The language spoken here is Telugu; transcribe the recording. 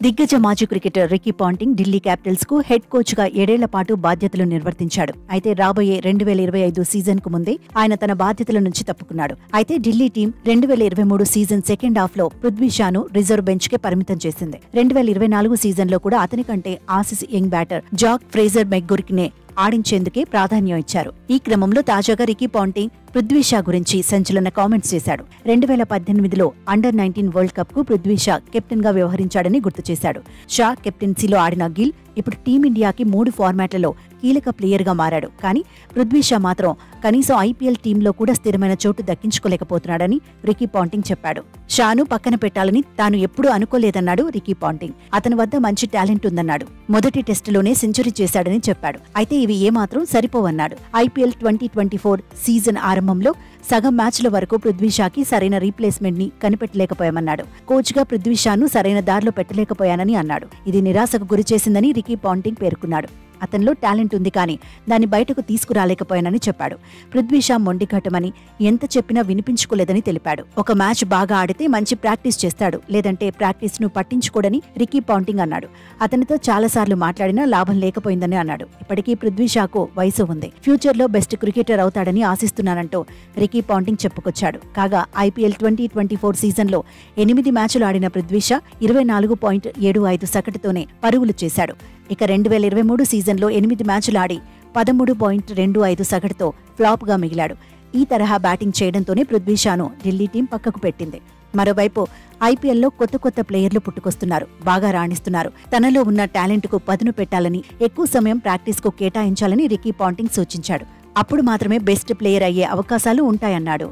దిగ్గజ మాజీ cricketer Ricky Ponting Delhi Capitals కు హెడ్ కోచ్ గా 7 ఏళ్ల పాటు బాధ్యతలు నిర్వర్తించాడు. అయితే రాబోయే 2025 సీజన్ కు ముందే ఆయన తన బాధ్యతల నుంచి తప్పుకున్నాడు. అయితే Delhi team 2023 season second half లో పృథ్వీ షాను రిజర్వ్ బెంచ్ కే పరిమితం చేసింది. 2024 సీజన్ లో కూడా అతని కంటే Aussies young batter Jake Fraser మెక్గుర్కినే ఆడించేందుకే ప్రాధాన్యం ఇచ్చారు. ఈ క్రమంలో తాజాగా రికీ పాంటింగ్ పృథ్వీ షా గురించి సంచలన కామెంట్స్ చేశాడు. 2018లో అండర్ 19 వరల్డ్ కప్ కు పృథ్వీ షా కెప్టెన్ గా వ్యవహరించాడని గుర్తు చేశాడు. షా కెప్టెన్సీలో ఆడిన గిల్ ఇప్పుడు టీమిండియాకి 3 ఫార్మాట్లలో కీలక ప్లేయర్ గా మారాడు. కానీ పృథ్వీ షా మాత్రం కనీసం ఐపీఎల్ టీంలో కూడా స్థిరమైన చోటు దక్కించుకోలేకపోతున్నాడని రికీ పాంటింగ్ చెప్పాడు. షాను పక్కన పెట్టాలని తాను ఎప్పుడూ అనుకోలేదన్నాడు రికీ పాంటింగ్. అతని వద్ద మంచి టాలెంట్ ఉందన్నాడు. మొదటి టెస్టులోనే సెంచరీ చేశాడని చెప్పాడు. అయితే ఇవి ఏమాత్రం సరిపోవన్నాడు. ఐపీఎల్ 2024 సీజన్ ఆరంభంలో సగం మ్యాచ్ల వరకు పృథ్వీ షాకి సరైన రీప్లేస్మెంట్ ని కనిపెట్టలేకపోయామన్నాడు. కోచ్ గా పృథ్వీ షాను సరైన దారిలో పెట్టలేకపోయానని అన్నాడు. ఇది నిరాశకు గురిచేసిందని రికీ పాంటింగ్ పేర్కొన్నాడు. అతనిలో టాలెంట్ ఉంది కానీ దాన్ని బయటకు తీసుకురాలేకపోయానని చెప్పాడు. పృథ్వీ షా మొండిఘటమని ఎంత చెప్పినా వినిపించుకోలేదని తెలిపాడు. ఒక మ్యాచ్ బాగా ఆడితే మంచి ప్రాక్టీస్ చేస్తాడు, లేదంటే ప్రాక్టీస్ ను పట్టించుకోడని రికీ పాంటింగ్ అన్నాడు. అతనితో చాలాసార్లు మాట్లాడినా లాభం లేకపోయిందని అన్నాడు. ఇప్పటికీ పృథ్వీ షాకు వయసు ఉంది. ఫ్యూచర్ లో బెస్ట్ క్రికెటర్ అవుతాడని ఆశిస్తున్నానంటూ రికీ పాంటింగ్ చెప్పుకొచ్చాడు. కాగా ఐపీఎల్ 2024 సీజన్ లో 8 మ్యాచ్లు ఆడిన పృథ్వీ షా 24.75 సగటుతోనే పరుగులు చేశాడు. ఇక 2023 సీజన్లో 8 మ్యాచ్లు ఆడి 13.25 సగటుతో ఫ్లాప్ గా మిగిలాడు. ఈ తరహా బ్యాటింగ్ చేయడంతోనే పృథ్వీ షాను ఢిల్లీ టీం పక్కకు పెట్టింది. మరోవైపు ఐపీఎల్లో కొత్త ప్లేయర్లు పుట్టుకొస్తున్నారు, బాగా రాణిస్తున్నారు. తనలో ఉన్న టాలెంట్ కు పదును పెట్టాలని, ఎక్కువ సమయం ప్రాక్టీస్ కు కేటాయించాలని రికీ పాంటింగ్ సూచించాడు. అప్పుడు మాత్రమే బెస్ట్ ప్లేయర్ అయ్యే అవకాశాలు ఉంటాయన్నాడు.